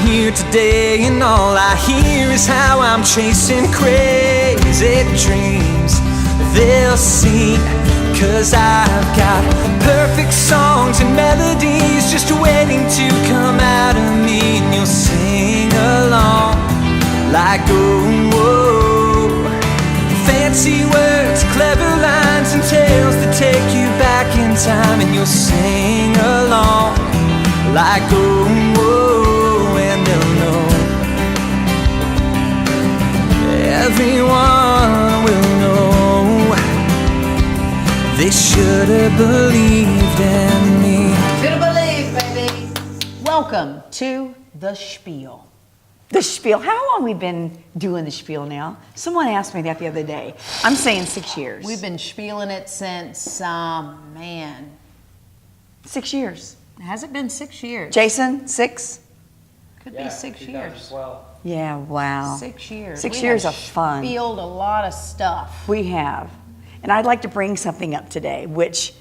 here today, and all I hear is how I'm chasing crazy dreams. They'll sing, 'cause I've got perfect songs and melodies just waiting to come out of me, and you'll sing along like, oh, whoa. Fancy words, clever lines, and tales that take you back in time, and you'll sing along like, oh, whoa, and they'll know. Everyone will know. They should have believed in me. Should have believed, baby. Welcome to the Spiel. The Spiel. How long have we been doing the Spiel now? Someone asked me that the other day. I'm saying 6 years. We've been spieling it since, 6 years. Has it been 6 years? Jason, 6? Could be 6 years. Yeah, wow. 6 years. 6 years of fun. We have spieled a lot of stuff. We have. And I'd like to bring something up today, which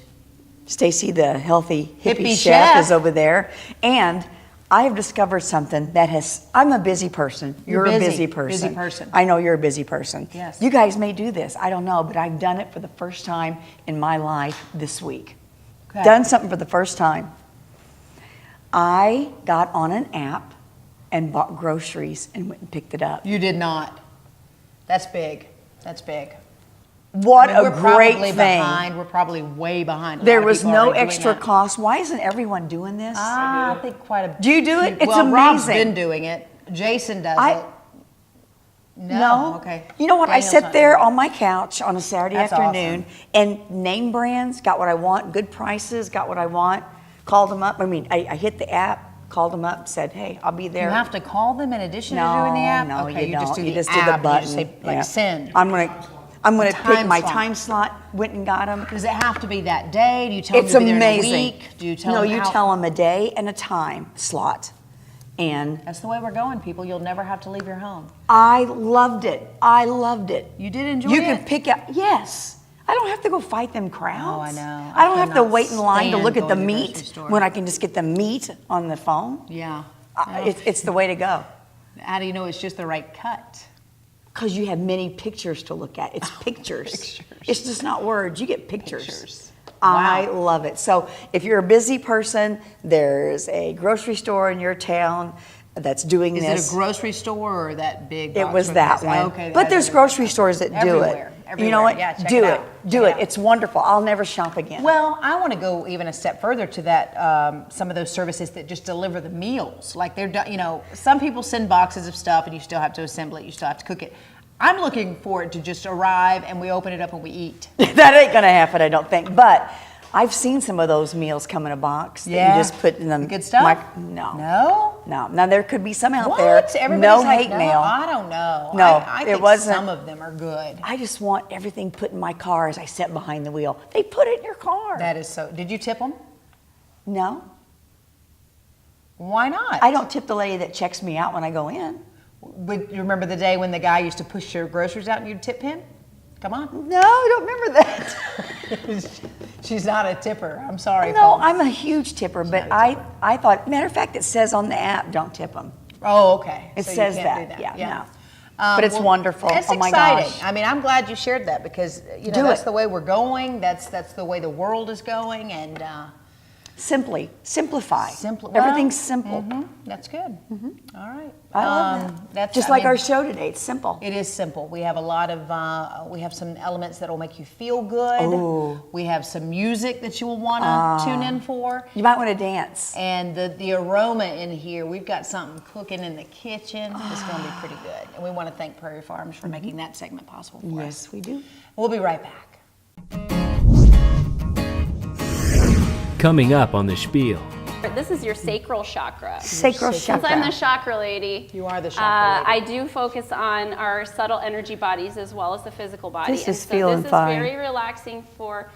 Stacy, the healthy hippie chef, is over there. And I have discovered something that I'm a busy person. You're a busy person. Busy person. I know you're a busy person. Yes. You guys may do this. I don't know, but I've done it for the first time in my life this week. Okay. Done something for the first time. I got on an app and bought groceries and went and picked it up. You did not. That's big. That's big. What I mean, a great thing. We're probably way behind. There was no extra cost. Why isn't everyone doing this? I think quite a. Do you do it? It's well, amazing. Rob's been doing it. Jason does it. No. Okay. You know what? Daniel's I sat not there doing it. on my couch on a Saturday That's afternoon and name brands, got what I want, good prices, got what I want, called them up. I mean, I hit the app, called them up, said, hey, I'll be there. You have to call them in addition to No, doing the app? no, Okay, you don't. just do You the just do app. the button. You just say, like, Yeah. send. I'm gonna pick time my slot. time slot, went and got them. Does it have to be that day? Do you tell It's them to be there in a amazing. week? Do you tell No, them you how- tell them a day and a time slot. And That's the way we're going, people. You'll never have to leave your home. I loved it. I loved it. You did enjoy You it? can pick out, yes. I don't have to go fight them crowds. Oh, I know. I don't I have to cannot wait in line to stand look at the going to the meat grocery store. when I can just get the meat on the phone. Yeah. It's the way to go. How do you know it's just the right cut? Because you have many pictures to look at. It's pictures. Pictures. It's just not words. You get pictures. Pictures. I Wow. love it. So if you're a busy person, there's a grocery store in your town that's doing Is this. it a grocery store or that big It box was store that place? one. Okay. But there's grocery stores that do Everywhere. it. You know what? Yeah, check do it it. out. Do Check it. it out. It's wonderful. I'll never shop again. Well, I want to go even a step further to that. Some of those services that just deliver the meals, like they're done. You know, some people send boxes of stuff, and you still have to assemble it. You still have to cook it. I'm looking for it to just arrive, and we open it up and we eat. that ain't gonna happen, I don't think. But I've seen some of those meals come in a box that Yeah. you just put in the The good stuff? No. No. No. Now there could be some out What? there. Everybody's No like, hate no, mail. I don't know. No, I it think wasn't. some of them are good. I just want everything put in my car as I sit behind the wheel. They put it in your car. That is so. Did you tip them? No. Why not? I don't tip the lady that checks me out when I go in. But you remember the day when the guy used to push your groceries out and you'd tip him? Come on. No, I don't remember that. She's not a tipper. I'm sorry. No, folks. I'm a huge tipper, but not a tipper. I thought, matter of fact, it says on the app, don't tip them. Oh, okay. It So you says can't that. do Yeah, no. Um, But it's wonderful. It's Oh my exciting. gosh. I mean, I'm glad you shared that because you know Do that's it. the way we're going. That's the way the world is going, and Simplify. simple. Everything's simple. That's good. All right. I love that. Just I like mean, our show today, it's simple. It is simple. We have a lot of, we have some elements that will make you feel good. Ooh. We have some music that you will want to tune in for. You might want to dance. And the aroma in here, we've got something cooking in the kitchen. It's going to be pretty good. And we want to thank Prairie Farms for making that segment possible for us. Yes, we do. We'll be right back. Coming up on the Spiel. This is your sacral chakra. Sacral Since I'm the chakra. chakra lady, You are the chakra lady. I do focus on our subtle energy bodies as well as the physical body. This is so feeling this fine. is very relaxing for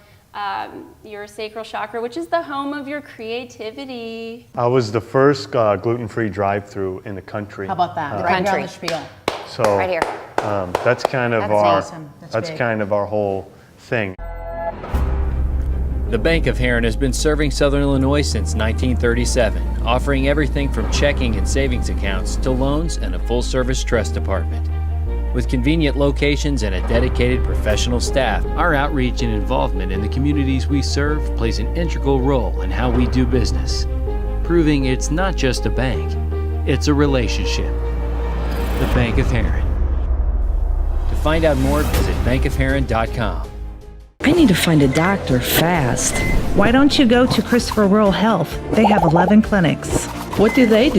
your sacral chakra, which is the home of your creativity. I was the first gluten-free drive-through in the country. How about that? The Right here on country. the Spiel. So Right here. that's kind of That's our awesome. That's big. kind of our whole thing. The Bank of Heron has been serving Southern Illinois since 1937, offering everything from checking and savings accounts to loans and a full-service trust department. With convenient locations and a dedicated professional staff, our outreach and involvement in the communities we serve plays an integral role in how we do business, proving it's not just a bank, it's a relationship. The Bank of Heron. To find out more, visit bankofheron.com. I need to find a doctor fast. Why don't you go to Christopher Rural Health? They have 11 clinics. What do? They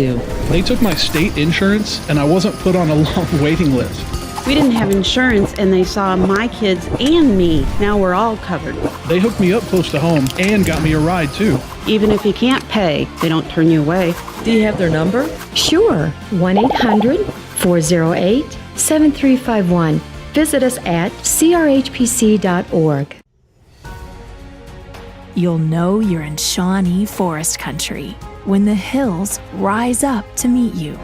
took my state insurance and I wasn't put on a long waiting list. We didn't have insurance and they saw my kids and me. Now we're all covered. They hooked me up close to home and got me a ride too. Even if you can't pay, they don't turn you away. Do you have their number? Sure. 1-800-408-7351. Visit us at crhpc.org. You'll know you're in Shawnee Forest Country when the hills rise up to meet you.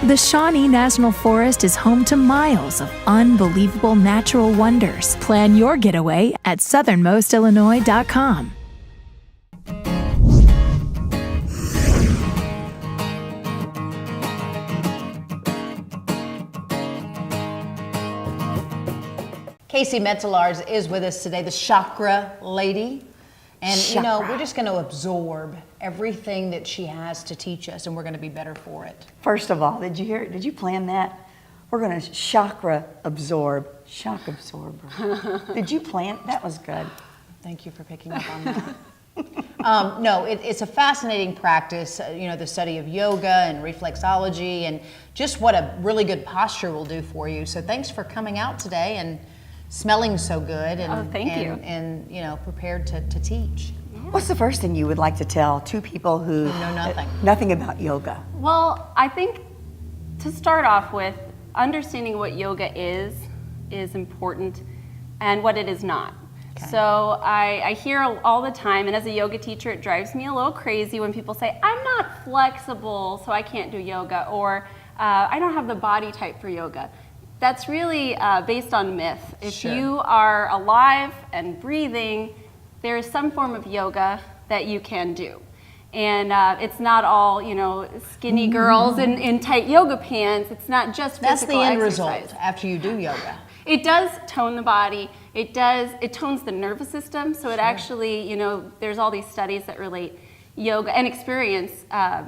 The Shawnee National Forest is home to miles of unbelievable natural wonders. Plan your getaway at southernmostillinois.com. Kaycie Metzelaars is with us today, the Chakra Lady. And you know, we're just going to absorb everything that she has to teach us, and we're going to be better for it. First of all, did you hear it? Did you plan that? We're going to chakra absorb, shock absorber. Did you plan? That was good. Thank you for picking up on that. No, it's a fascinating practice, you know, the study of yoga and reflexology and just what a really good posture will do for you. So thanks for coming out today and smelling so good and, thank you. And you know, prepared to teach. What's the first thing you would like to tell two people who know nothing? Nothing about yoga? Well, I think to start off with, understanding what yoga is important and what it is not. Okay. So I hear all the time, and as a yoga teacher, it drives me a little crazy when people say, I'm not flexible, so I can't do yoga, or I don't have the body type for yoga. That's really based on myth. If you are alive and breathing, there is some form of yoga that you can do. And it's not all, you know, skinny girls in tight yoga pants. It's not just physical exercise. That's the end result after you do yoga. It does tone the body. It tones the nervous system. So it actually, you know, there's all these studies that relate yoga, and experience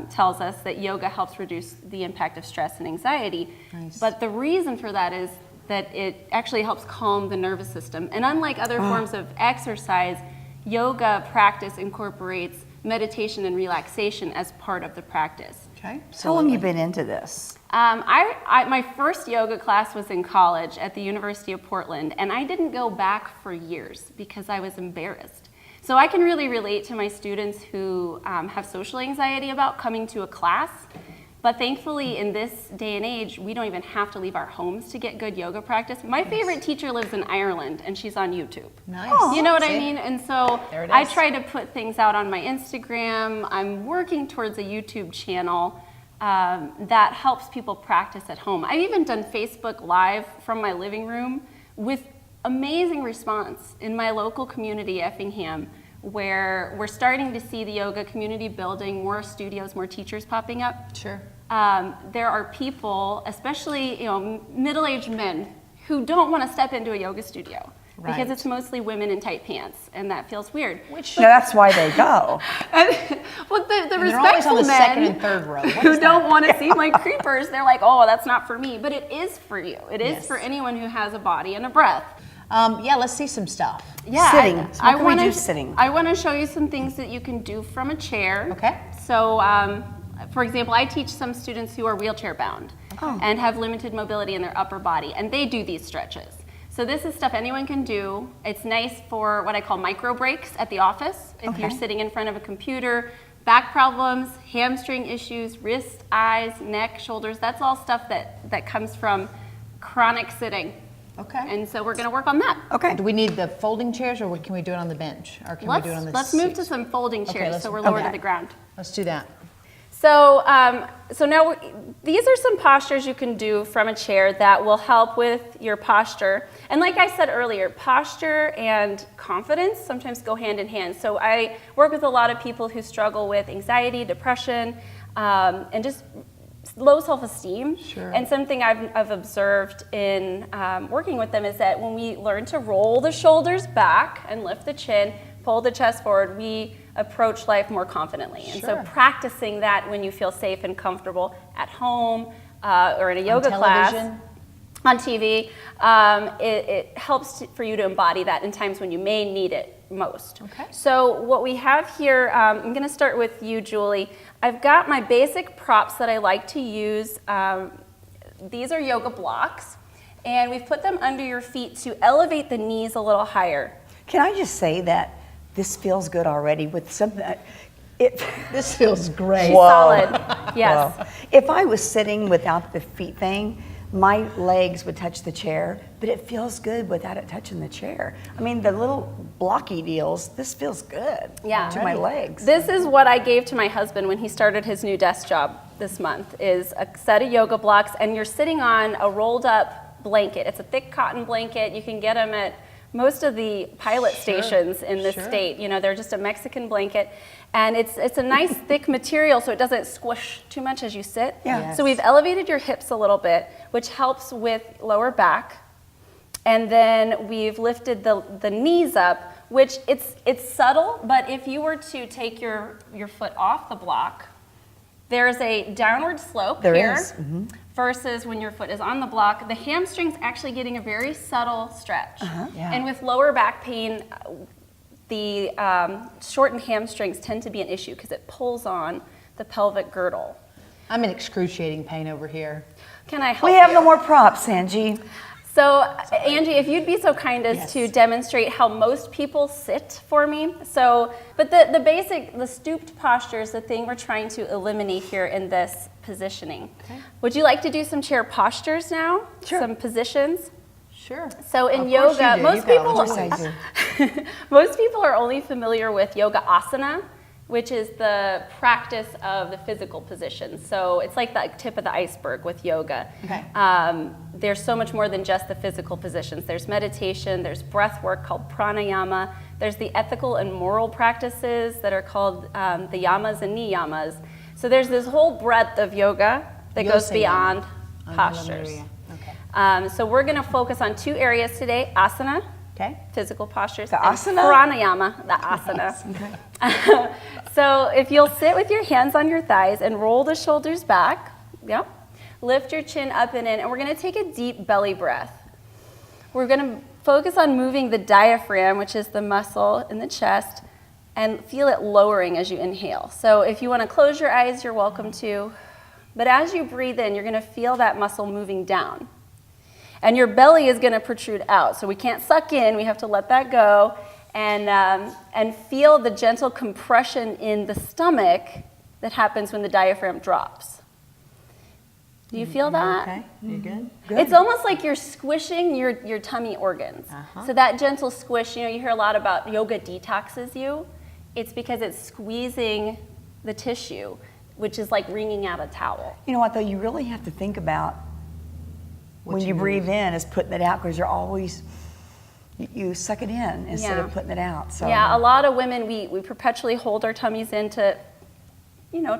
tells us that yoga helps reduce the impact of stress and anxiety. Nice. But the reason for that is that it actually helps calm the nervous system. And unlike other forms of exercise, yoga practice incorporates meditation and relaxation as part of the practice. Okay. So how long have you been into this? My first yoga class was in college at the University of Portland, and I didn't go back for years because I was embarrassed. So I can really relate to my students who have social anxiety about coming to a class. But thankfully, in this day and age, we don't even have to leave our homes to get good yoga practice. My favorite teacher lives in Ireland, and she's on YouTube. Nice. You know what I mean? And so I try to put things out on my Instagram. I'm working towards a YouTube channel that helps people practice at home. I've even done Facebook Live from my living room with amazing response in my local community, Effingham, where we're starting to see the yoga community building, more studios, more teachers popping up. Sure. There are people, especially middle-aged men, who don't want to step into a yoga studio because it's mostly women in tight pants, and that feels weird. That's why they go. Well, the respectful men second and third row. who don't want to seem like creepers, they're like, oh, that's not for me. But it is for you. It is for anyone who has a body and a breath. Yeah, let's see some stuff. Yeah, sitting. What can we do sitting? I want to show you some things that you can do from a chair. Okay. So, for example, I teach some students who are wheelchair bound and have limited mobility in their upper body, and they do these stretches. So this is stuff anyone can do. It's nice for what I call micro breaks at the office. If you're sitting in front of a computer, back problems, hamstring issues, wrists, eyes, neck, shoulders, that's all stuff that comes from chronic sitting. Okay. And so we're gonna work on that. Okay. Do we need the folding chairs, or can we do it on the bench? Or can we do it on the Let's move to seats? some folding Okay, chairs let's- so we're lower okay. to the ground. Let's do that. So, so now these are some postures you can do from a chair that will help with your posture. And like I said earlier, posture and confidence sometimes go hand in hand. So I work with a lot of people who struggle with anxiety, depression, and just low self-esteem. Sure. And something I've observed in working with them is that when we learn to roll the shoulders back and lift the chin, pull the chest forward, we approach life more confidently. And so Sure. practicing that when you feel safe and comfortable at home or in a yoga class, television? on TV, it helps for you to embody that in times when you may need it most. Okay. So what we have here, I'm going to start with you, Julie. I've got my basic props that I like to use. These are yoga blocks, and we've put them under your feet to elevate the knees a little higher. Can I just say that this feels good already with something? This feels great. Whoa. Solid, yes. Whoa. If I was sitting without the feet thing, my legs would touch the chair, but it feels good without it touching the chair. I mean, the little blocky deals, this feels good to my legs. This is what I gave to my husband when he started his new desk job this month, is a set of yoga blocks, and you're sitting on a rolled up blanket. It's a thick cotton blanket. You can get them at most of the pilot stations in this state. You know, they're just a Mexican blanket. And it's a nice thick material so it doesn't squish too much as you sit. Yeah. Yes. So we've elevated your hips a little bit, which helps with lower back. And then we've lifted the knees up, which it's subtle, but if you were to take your foot off the block, there's a downward slope There here is. Mm-hmm. versus when your foot is on the block. The hamstring's actually getting a very subtle stretch. Yeah. And with lower back pain, the shortened hamstrings tend to be an issue because it pulls on the pelvic girdle. I'm in excruciating pain over here. Can I help We have you? no more props, Angie. So, Angie, if you'd be so kind as to demonstrate how most people sit for me. So, but the stooped posture is the thing we're trying to eliminate here in this positioning. Okay. Would you like to do some chair postures now? Sure. Some positions? Sure. So in Of course yoga, you do. most You've got people, all the choices. most people are only familiar with yoga asana, which is the practice of the physical positions. So it's like the tip of the iceberg with yoga. Okay. There's so much more than just the physical positions. There's meditation, there's breath work called pranayama, there's the ethical and moral practices that are called the yamas and niyamas. So there's this whole breadth of yoga that goes beyond postures. Okay. So we're gonna focus on two areas today, asana, Okay. physical postures, The and asana? pranayama, the asana. So if you'll sit with your hands on your thighs and roll the shoulders back, yep. Lift your chin up and in, and we're gonna take a deep belly breath. We're gonna focus on moving the diaphragm, which is the muscle in the chest, and feel it lowering as you inhale. So if you wanna close your eyes, you're welcome to. But as you breathe in, you're gonna feel that muscle moving down. And your belly is gonna protrude out. So we can't suck in, we have to let that go. And feel the gentle compression in the stomach that happens when the diaphragm drops. Do you feel that? Okay. You good? It's almost like you're squishing your tummy organs. So that gentle squish, you hear a lot about yoga detoxes you. It's because it's squeezing the tissue, which is like wringing out a towel. You know what, though? You really have to think about when you breathe in is putting it out, because you're always, you suck it in instead of putting it out. So yeah, a lot of women, we perpetually hold our tummies in to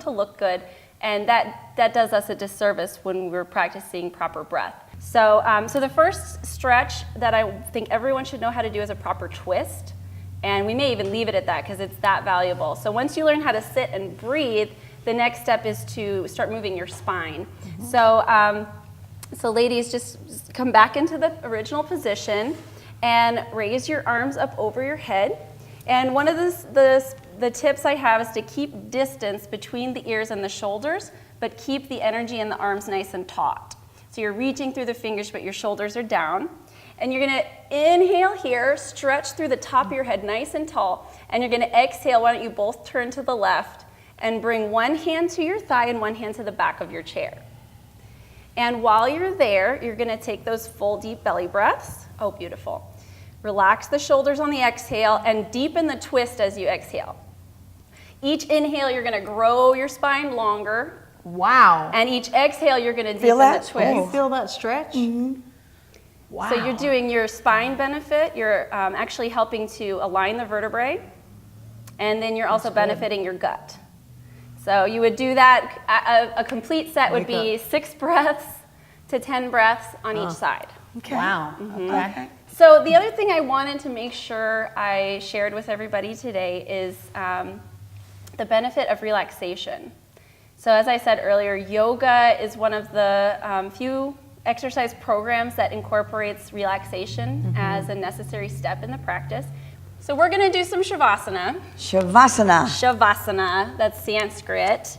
look good. And that does us a disservice when we're practicing proper breath. So, so the first stretch that I think everyone should know how to do is a proper twist. And we may even leave it at that because it's that valuable. So once you learn how to sit and breathe, the next step is to start moving your spine. So, so ladies, just come back into the original position and raise your arms up over your head. And one of the tips I have is to keep distance between the ears and the shoulders, but keep the energy in the arms nice and taut. So you're reaching through the fingers, but your shoulders are down. And you're gonna inhale here, stretch through the top of your head nice and tall, and you're gonna exhale. Why don't you both turn to the left and bring one hand to your thigh and one hand to the back of your chair. And while you're there, you're gonna take those full deep belly breaths. Oh, beautiful. Relax the shoulders on the exhale and deepen the twist as you exhale. Each inhale, you're gonna grow your spine longer. Wow. And each exhale, you're gonna deepen the twist. You feel that stretch? Mm-hmm. Wow. So you're doing your spine benefit, you're actually helping to align the vertebrae, and then you're also benefiting your gut. So you would do that, a complete set would be 6 breaths to 10 breaths on each side. Okay. Wow. Okay. So the other thing I wanted to make sure I shared with everybody today is the benefit of relaxation. So as I said earlier, yoga is one of the few exercise programs that incorporates relaxation as a necessary step in the practice. So we're going to do some Shavasana. Shavasana. Shavasana, that's Sanskrit.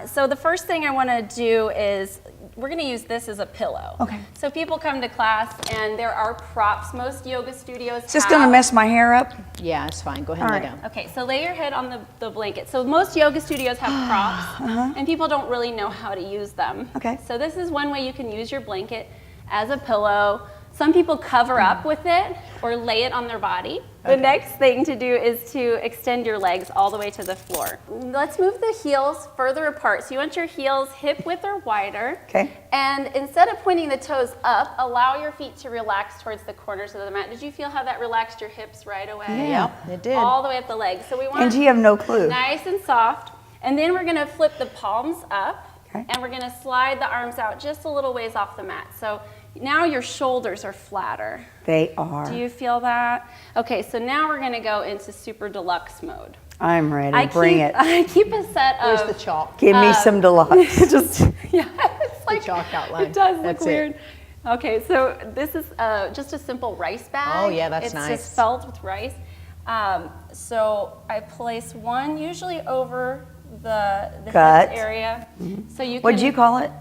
So the first thing I want to do is we're going to use this as a pillow. Okay. So people come to class and there are props. Most yoga studios Is this going to mess my hair up? Yeah, it's fine. Go ahead and lay down. Okay, so lay your head on the blanket. So most yoga studios have props, and people don't really know how to use them. Okay. So this is one way you can use your blanket as a pillow. Some people cover up with it or lay it on their body. The next thing to do is to extend your legs all the way to the floor. Let's move the heels further apart. So you want your heels hip width or wider. Okay. And instead of pointing the toes up, allow your feet to relax towards the corners of the mat. Did you feel how that relaxed your hips right away? Yeah. Yep, it did. All the way up the legs. So we want And you have no clue. nice and soft. And then we're gonna flip the palms up, Okay. and we're gonna slide the arms out just a little ways off the mat. So now your shoulders are flatter. They are. Do you feel that? Okay, so now we're gonna go into super deluxe mode. I'm ready. Bring it. I keep a set Where's of... the chalk? Give me some deluxe. Just, yeah, it's like, chalk outline. it does look That's it. weird. Okay, so this is just a simple rice bag. Oh, yeah, that's it's nice. It's just felt with rice. So I place one usually over the Gut. hips area. So you can... What'd you call it?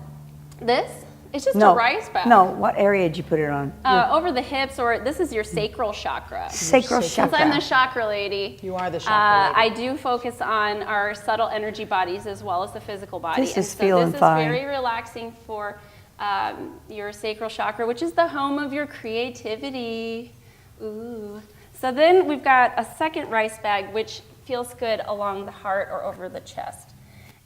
This? It's just No. a rice bag. No, what area did you put it on? Over the hips, or this is your sacral chakra. Sacral Since chakra. I'm the chakra lady, You are the chakra lady. I do focus on our subtle energy bodies as well as the physical body. This And is so feeling this fine. is very relaxing for your sacral chakra, which is the home of your creativity. Ooh. So then we've got a second rice bag, which feels good along the heart or over the chest.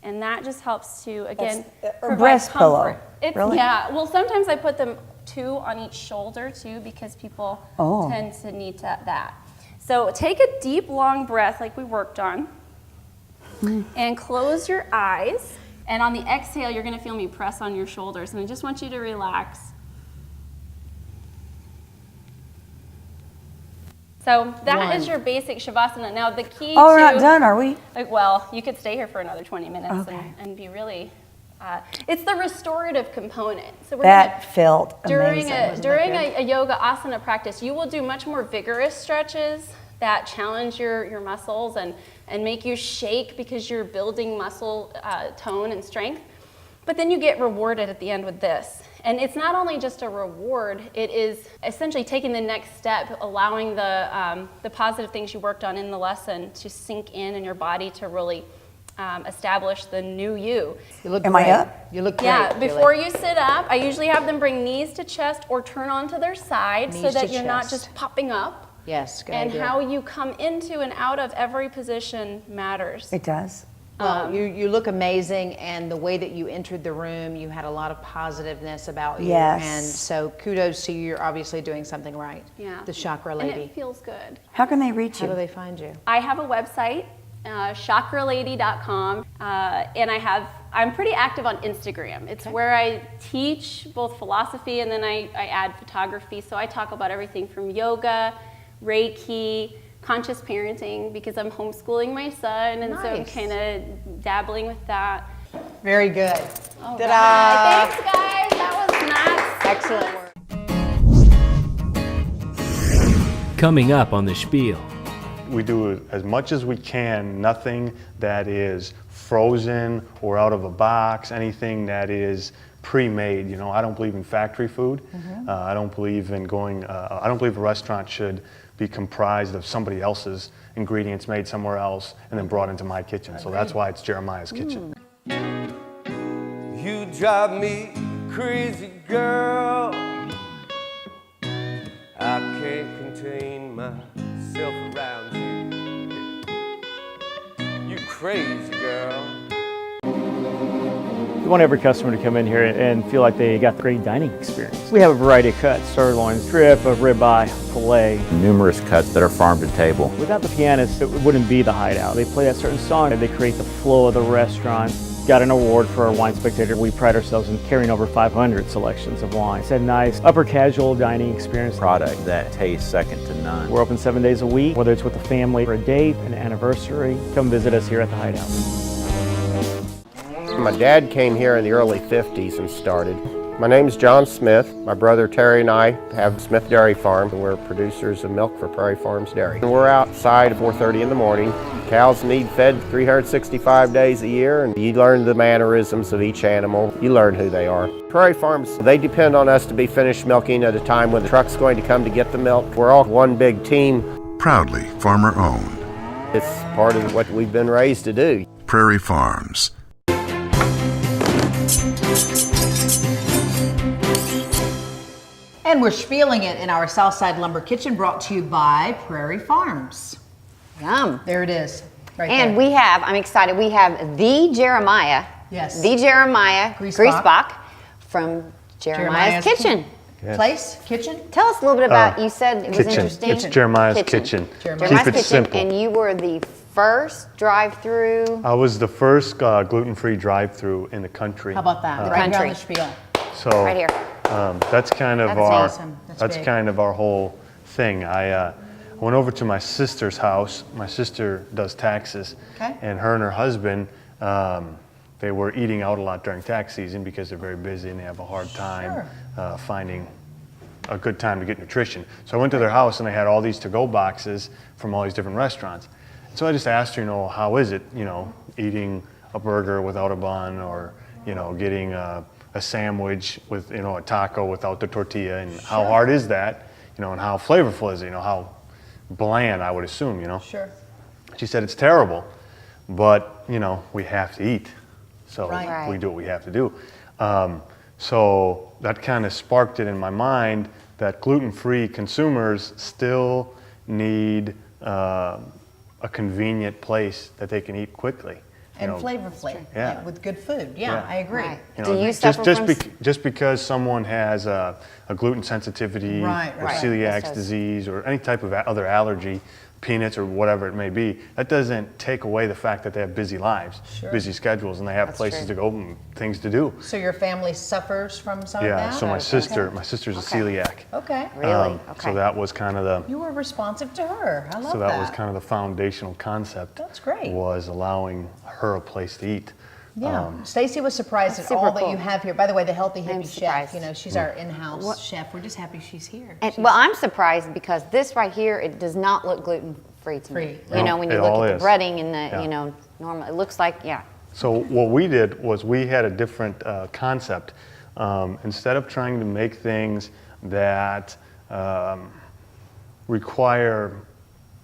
And that just helps to, again, provide breast pillow. comfort. It's, Really? Yeah, well, sometimes I put them 2 on each shoulder, too, because people tend to need that. So take a deep, long breath like we worked on, and close your eyes. And on the exhale, you're going to feel me press on your shoulders. And I just want you to relax. So that is your basic Shavasana. Now the key to... Oh, we're not done, are we? Well, you could stay here for another 20 minutes Okay. and be really... it's the restorative component. So we're That gonna, felt during amazing. during a yoga asana practice, you will do much more vigorous stretches that challenge your muscles and make you shake because you're building muscle tone and strength. But then you get rewarded at the end with this. And it's not only just a reward, it is essentially taking the next step, allowing the positive things you worked on in the lesson to sink in your body to really establish the new you. You look Am great. I up? You look great. Yeah, Julie. before you sit up, I usually have them bring knees to chest or turn onto their side so Knees that to you're not chest. just popping up. Yes, good And idea. how you come into and out of every position matters. It does. Well, you look amazing, and the way that you entered the room, you had a lot of positiveness about you. Yes. And so kudos to you. You're obviously doing something right. Yeah. The Chakra And Lady. it feels good. How can they reach How do you? they find you? I have a website, chakralady.com, and I'm pretty active on Instagram. It's where I teach both philosophy and then I add photography. So I talk about everything from yoga, Reiki, conscious parenting, because I'm homeschooling my son, and so I'm Nice. kind of dabbling with that. Very good. All Ta-da! right. Thanks, guys. That was nuts. Excellent work. Coming up on the Spiel. We do as much as we can, nothing that is frozen or out of a box, anything that is pre-made. You know, I don't believe in factory food. I don't believe in I don't believe a restaurant should be comprised of somebody else's ingredients made somewhere else and then brought into my kitchen. So that's why it's Jeremiah's Kitchen. You drive me crazy girl. I can't contain myself around you. You crazy girl. We want every customer to come in here and feel like they got a great dining experience. We have a variety of cuts: sirloin, strip, a ribeye, filet. Numerous cuts that are farm to table. Without the pianists, it wouldn't be the Hideout. They play that certain song and they create the flow of the restaurant. Got an award for our Wine Spectator. We pride ourselves in carrying over 500 selections of wine. It's a nice upper casual dining experience. Product that tastes second to none. We're open 7 days a week, whether it's with a family for a date, an anniversary. Come visit us here at the Hideout. My dad came here in the early 50s and started. My name's John Smith. My brother Terry and I have Smith Dairy Farm. We're producers of milk for Prairie Farms Dairy. We're outside at 4:30 in the morning. Cows need fed 365 days a year, and you learn the mannerisms of each animal. You learn who they are. Prairie Farms, they depend on us to be finished milking at a time when the truck's going to come to get the milk. We're all one big team. Proudly farmer owned. It's part of what we've been raised to do. Prairie Farms. And we're spieling it in our Southside Lumber Kitchen, brought to you by Prairie Farms. Yum. There it is, right and there. we have, I'm excited, we have the Jeremiah. Yes. The Jeremiah Griesbach from Jeremiah's Kitchen. Yes. Place, kitchen. Tell us a little bit about, you said it was kitchen. interesting. It's Jeremiah's Kitchen. Jeremiah's Keep it Kitchen, simple. and you were the first drive-through. I was the first gluten-free drive-through in the country. How about that? Right down the spiel. So right here. That's kind of That's our awesome. That's big. kind of our whole thing. I went over to my sister's house. My sister does taxes, and her and her husband, they were eating out a lot during tax season because they're very busy and they have a hard time finding a good time to get nutrition. So I went to their house and they had all these to-go boxes from all these different restaurants. So I just asked her, how is it, eating a burger without a bun, or getting a sandwich with a taco without the tortilla, and how hard is that, and how flavorful is it, how bland, I would assume, Sure. She said it's terrible, but we have to eat, so Right. we do what we have to do. So that kind of sparked it in my mind that gluten-free consumers still need a convenient place that they can eat quickly. And flavorfully, with good food. Yeah, I agree. Right. Do you suffer from just because someone has a gluten sensitivity or Right. celiac disease or any type of other allergy, peanuts or whatever it may be, that doesn't take away the fact that they have busy lives, busy schedules, and they have places to go and things to do. So your family suffers from some of that? Yeah, so my sister's a celiac. Okay. Really? So that was kind of You were responsive to her. I love so that was kind of the foundational concept. That's great. Was allowing her a place to eat. Yeah, Stacy was surprised at That's all super that cool. you have here. By the way, the Healthy I'm Hippie Chef, surprised. she's our in-house chef. We're just happy she's here. And, well, I'm surprised because this right here, it does not look gluten-free to me. No, When you it look all at the is. breading and the, normal, it looks like, So what we did was we had a different concept. Instead of trying to make things that require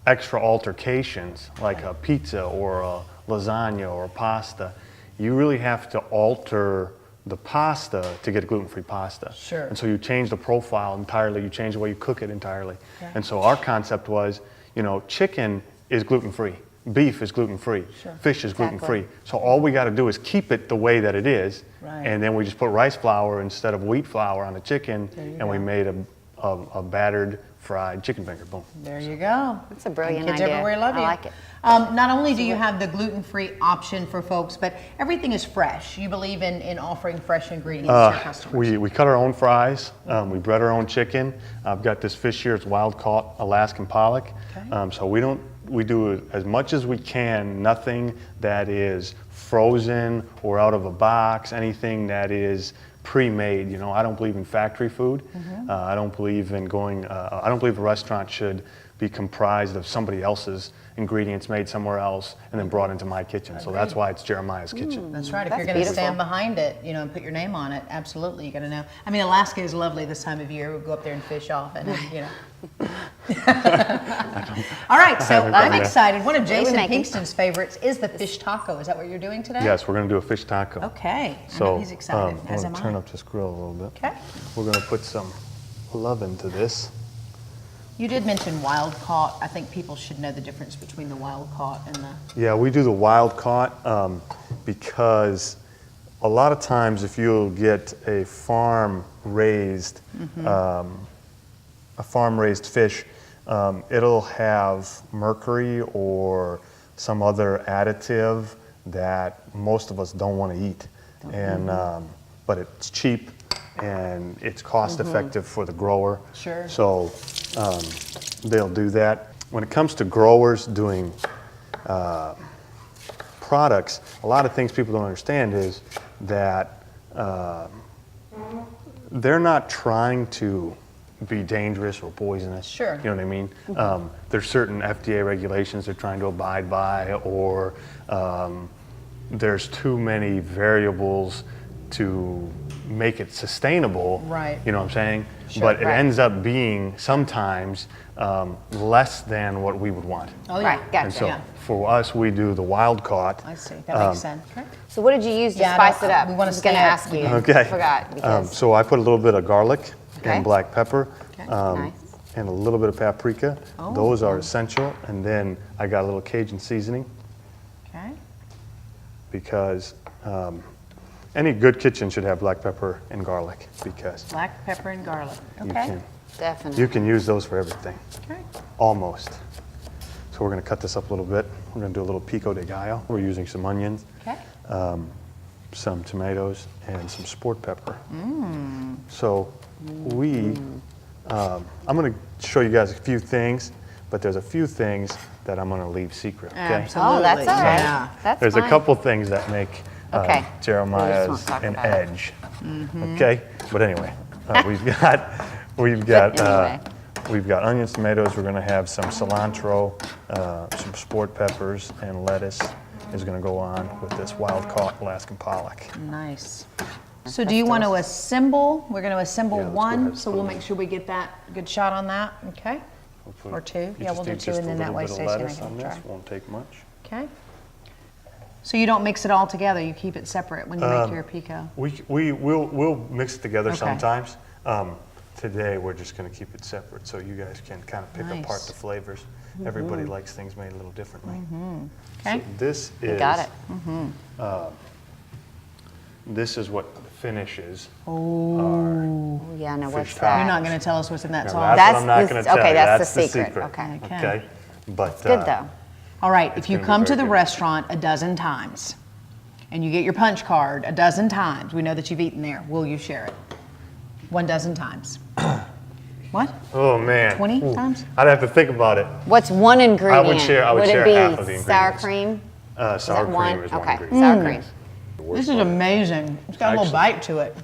extra altercations, like a pizza or a lasagna or a pasta, you really have to alter the pasta to get gluten-free pasta. Sure. And so you change the profile entirely, you change the way you cook it entirely. Okay. And so our concept was, chicken is gluten-free, beef is gluten-free, fish is gluten-free. So all we got to do is keep it the way that it is, and then we just put rice flour instead of wheat flour on the chicken, and we made a battered fried chicken finger. Boom. There you go. That's a brilliant Kids idea. everywhere love you. I like it. Not only do you have the gluten-free option for folks, but everything is fresh. You believe in offering fresh ingredients to your customers. We cut our own fries. We bread our own chicken. I've got this fish here. It's wild-caught Alaskan pollock. Okay. So we do as much as we can. Nothing that is frozen or out of a box. Anything that is pre-made. I don't believe in factory food. I don't believe in I don't believe a restaurant should be comprised of somebody else's ingredients made somewhere else and then brought into my kitchen. So that's why it's Jeremiah's Kitchen. That's right. If you're going to stand behind it, and put your name on it, absolutely, you got to know. I mean, Alaska is lovely this time of year. We'll go up there and fish off, and All right, so haven't I'm done that. excited. One of are we Jason making? Pinkston's favorites is the fish taco. Is that what you're doing today? Yes, we're going to do a fish taco. Okay. I So know he's excited, I'm as going am to turn I. up this grill a little bit. Okay. We're going to put some love into this. You did mention wild caught. I think people should know the difference between the wild caught and the... Yeah, we do the wild caught because a lot of times if you'll get a farm raised fish, it'll have mercury or some other additive that most of us don't want to eat. And but it's cheap and it's cost effective for the grower. Sure. So they'll do that. When it comes to growers doing products, a lot of things people don't understand is that they're not trying to be dangerous or poisonous. Sure. You know what I mean? There's certain FDA regulations they're trying to abide by, or there's too many variables to make it sustainable. Right. You know what I'm saying? Sure. But it Right. ends up being sometimes less than what we would want. Oh, yeah. Right, gotcha. And so Yeah. for us, we do the wild caught. I see. That makes sense. Okay. So what did you use to Yeah, spice no, it up? we wanna I was going to stay ask at- you. Okay. I forgot because So I put a little bit of garlic Okay. and black pepper. Nice. And a little bit of paprika. Oh. Those are essential. And then I got a little Cajun seasoning Okay. because any good kitchen should have black pepper and garlic because Black pepper and garlic. you Okay. can definitely. you can use those for everything. Okay. Almost. So we're going to cut this up a little bit. We're going to do a little pico de gallo. We're using some onions, Okay. some tomatoes, and some sport pepper. Mm. So I'm going to show you guys a few things, but there's a few things that I'm going to leave secret, okay? Absolutely. Oh, that's all right. Yeah. That's There's fine. a couple things that make Okay. We Jeremiah's just won't talk an about it. edge, Mm-hmm. okay? But anyway, we've got onions, tomatoes. We're going to have some cilantro, some sport peppers, and lettuce is going to go on with this wild-caught Alaskan pollock. Nice. So do you want to assemble? We're going to assemble Yeah, let's go one, ahead. so we'll make sure we get that good shot on that. Okay. Hopefully- Or two. You Yeah, just we'll do need two, just and a then that little way bit of Stacey and I lettuce can on try. this. Won't take much. Okay. So you don't mix it all together. You keep it separate when you make your pico. We'll mix it together Okay. sometimes. Today we're just going to keep it separate so you guys can kind of pick Nice. apart the flavors. Everybody likes things made a little differently. Okay. So this is got it. this is what the finish is. Oh. Yeah, no, what's Fish that? You're not going to tell us what's in that Now, sauce? that's what I'm not That's going the- to tell okay, you. that's the the secret. Okay. Okay. But Good though. All right, if It's you gonna be come to very the good. restaurant a dozen times and you get your punch card a dozen times, we know that you've eaten there. Will you share it? 1 dozen times. What? Oh man. 20 Ooh. times? I'd have to think about it. What's one ingredient? I would share it be half of the sour ingredients. cream? Sour Is that cream one? is one Okay, ingredient. sour cream. This is amazing. It's got a little Actually- bite to it.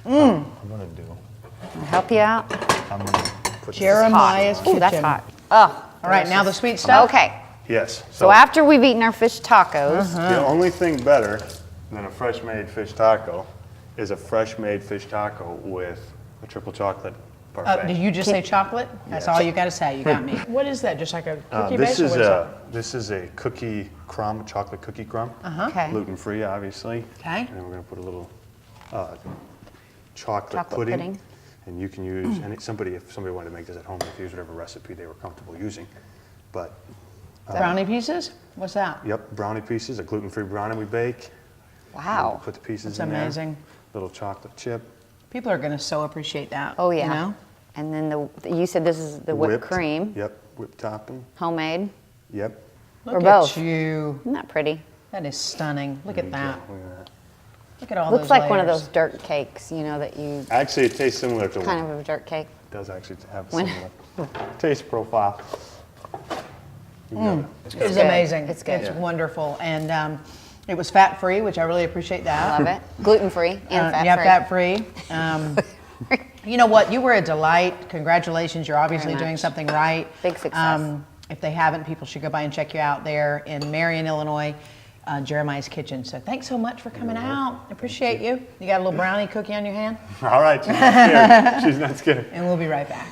I'm going to do. I'll help you out. I'm going to put Jeremiah's Ooh, that's Kitchen. hot. Oh. All right, now the sweet stuff. Okay. Yes. So after we've eaten our fish tacos, The only thing better than a fresh-made fish taco is a fresh-made fish taco with a triple chocolate parfait. Did you just say chocolate? That's all you got to say. You got me. What is that? Just like a cookie base? This is a cookie crumb, chocolate cookie crumb. Okay. Gluten-free, obviously. Okay. And then we're going to put a little chocolate Chocolate pudding. And you can use if somebody wanted to make this at home, they could use whatever recipe they were comfortable using. But Brownie pieces? What's that? yep, brownie pieces, a gluten-free brownie we bake. wow. Put the pieces That's in amazing. there. Little chocolate chip. People are going to so appreciate that. Oh yeah. You know? And then you said this is the whipped cream, Yep, whipped topping. homemade. Yep. Look Or at both. you. Isn't that pretty? That is stunning. Look at that. Look at that. Look at all Looks those like one of layers. those dirt cakes, you know, that you Actually, it tastes similar to kind one. of a dirt cake. It does actually have a When- similar taste profile. You got it. It's good. amazing. It's good. It's wonderful. And it was fat-free, which I really appreciate that. Love it. Gluten-free and fat-free. Yeah, fat-free. You know what? You were a delight. Congratulations. You're obviously Very doing much. something right. Big success. If they haven't, people should go by and check you out there in Marion, Illinois, Jeremiah's Kitchen. So thanks so much for coming out. I appreciate you. You got a little brownie cookie on your hand? All right, she's not scared. She's not scared. And we'll be right back.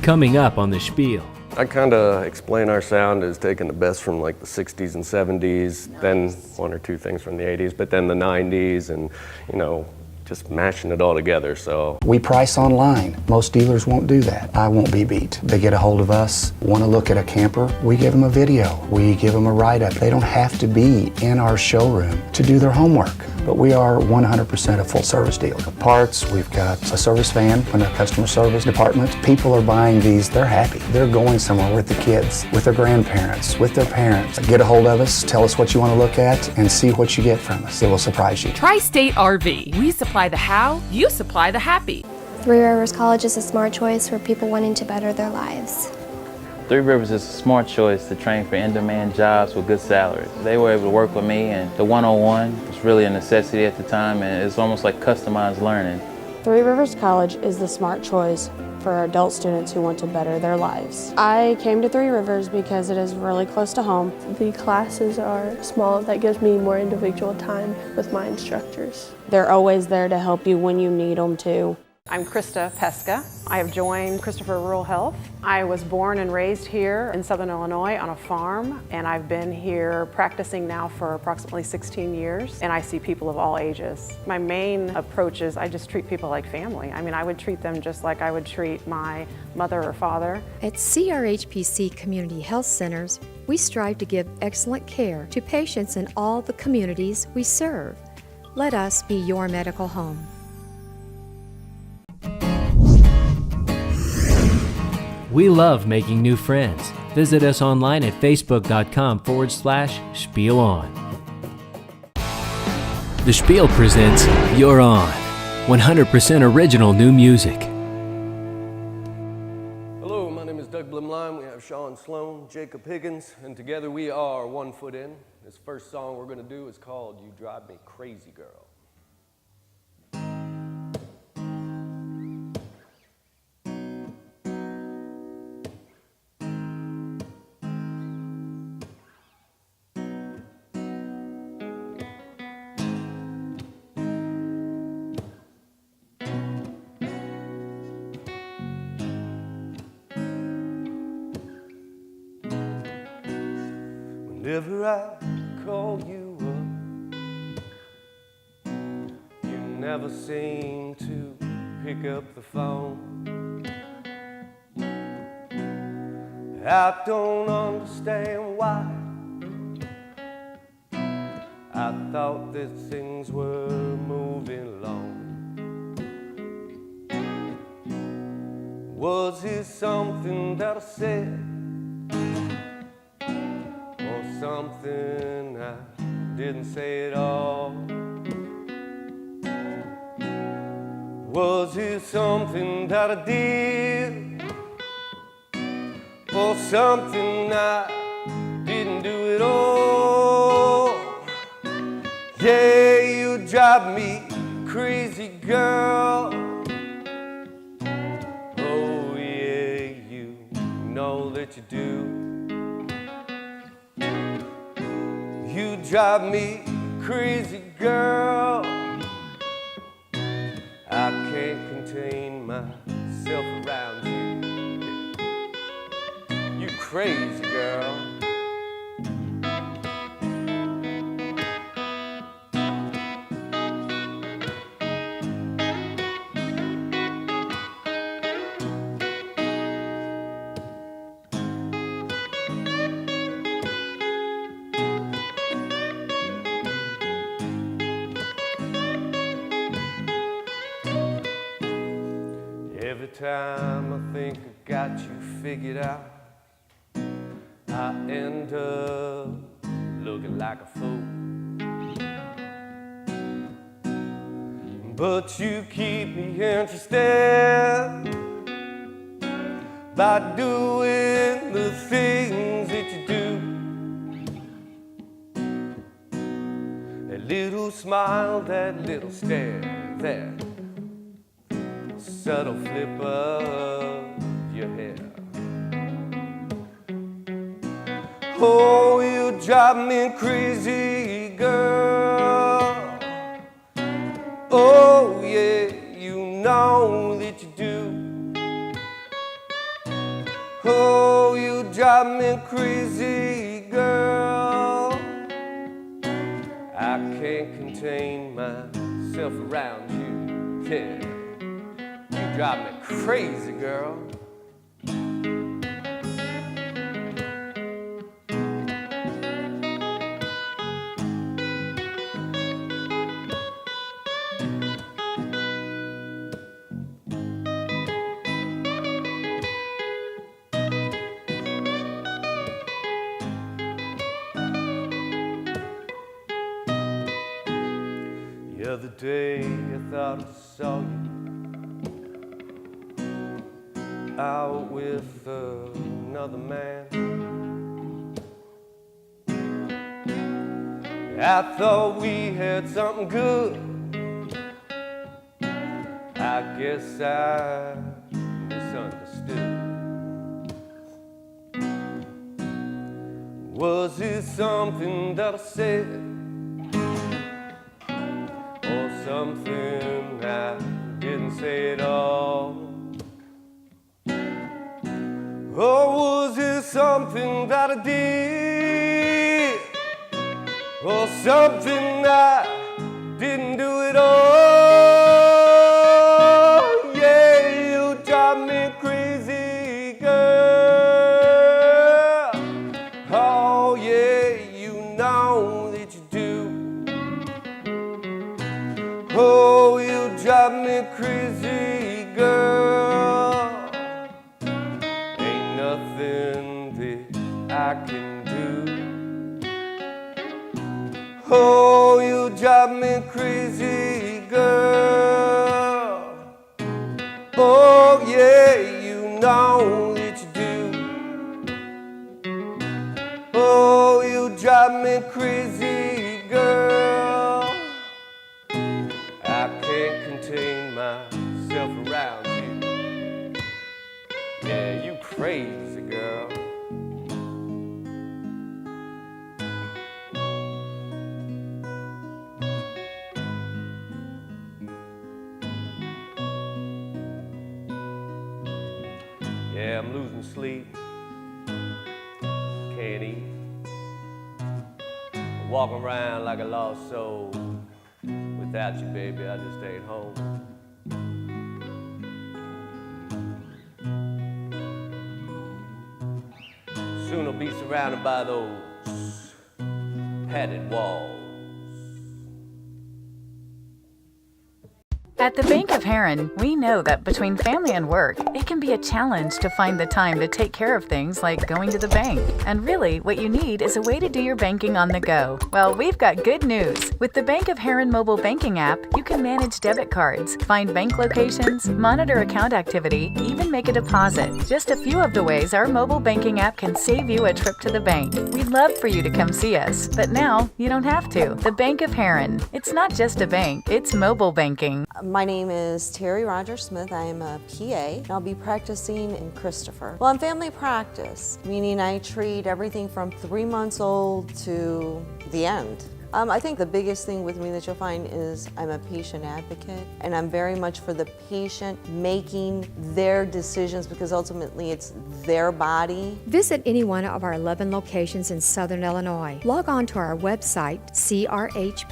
Coming up on the Spiel. I kind of explain our sound as taking the best from like the 60s and 70s, then one or two things from the 80s, but then the 90s, and you know, just mashing it all together. So we price online. Most dealers won't do that. I won't be beat. They get a hold of us, want to look at a camper, we give them a video, we give them a write-up. They don't have to be in our showroom to do their homework. But we are 100% a full service dealer. Parts, we've got a service van in the customer service department. People are buying these, they're happy. They're going somewhere with the kids, with their grandparents, with their parents. Get a hold of us, tell us what you want to look at, and see what you get from us. It will surprise you. Tri-State RV. We supply the how, you supply the happy. Three Rivers College is a smart choice for people wanting to better their lives. Three Rivers is a smart choice to train for in-demand jobs with good salaries. They were able to work with me, and the one-on-one was really a necessity at the time, and it's almost like customized learning. Three Rivers College is the smart choice for adult students who want to better their lives. I came to Three Rivers because it is really close to home. The classes are small. That gives me more individual time with my instructors. They're always there to help you when you need them to. I'm Krista Pesca. I have joined Christopher Rural Health. I was born and raised here in Southern Illinois on a farm, and I've been here practicing now for approximately 16 years, and I see people of all ages. My main approach is I just treat people like family. I mean, I would treat them just like I would treat my mother or father. At CRHPC Community Health Centers, we strive to give excellent care to patients in all the communities we serve. Let us be your medical home. We love making new friends. Visit us online at facebook.com/SpielOn. The Spiel presents You're On, 100% original new music. hello, my name is Doug Blimline. We have Sean Sloan, Jacob Higgins, and together we are One Foot In. This first song we're going to do is called You Drive Me Crazy Girl. Whenever I call you up, you never seem to pick up the phone. I don't understand why. I thought that things were moving along. Was it something that I said? Something I didn't say at all? Was it something that I did? Or something I didn't do at all? Yeah, you drive me crazy, girl. Oh yeah, you know that you do. You drive me crazy, girl. I can't contain myself around you. You crazy, girl. Every time I think I got you figured out, I end up looking like a fool. But you keep me interested by doing the things that you do. That little smile, that little stare, that subtle flip of your hair. Oh, you drive me crazy, girl. Oh yeah, you know that you do. Oh, you drive me crazy, girl. I can't contain myself around you. Yeah, you drive me crazy, girl. The other day I thought I saw you out with another man. I thought we had something good. I guess I misunderstood. Was it something that I said? Or something I didn't say at all? Or was it something that I did? Or something I didn't do at all? Yeah, you drive me crazy, girl. Oh yeah, you know that you do. Oh, you drive me crazy, girl. Ain't nothing that I can do. Oh, you drive me crazy, girl. Oh, yeah, you know that you do. Oh, you drive me crazy, girl. I can't contain myself around you. Yeah, you crazy, girl. Yeah, I'm losing sleep. Can't eat. I'm walking around like a lost soul. Without you, baby, I just ain't home. Soon I'll be surrounded by those padded walls. At the Bank of Heron, we know that between family and work, it can be a challenge to find the time to take care of things like going to the bank. And really, what you need is a way to do your banking on the go. Well, we've got good news. With the Bank of Heron mobile banking app, you can manage debit cards, find bank locations, monitor account activity, even make a deposit. Just a few of the ways our mobile banking app can save you a trip to the bank. We'd love for you to come see us, but now you don't have to. The Bank of Heron. It's not just a bank, it's mobile banking. My name is Terry Rogers Smith. I am a PA, and I'll be practicing in Christopher. Well, I'm family practice, meaning I treat everything from 3 months old to the end. I think the biggest thing with me that you'll find is I'm a patient advocate, and I'm very much for the patient making their decisions because ultimately it's their body. Visit any one of our 11 locations in Southern Illinois. Log on to our website, crhpc.org.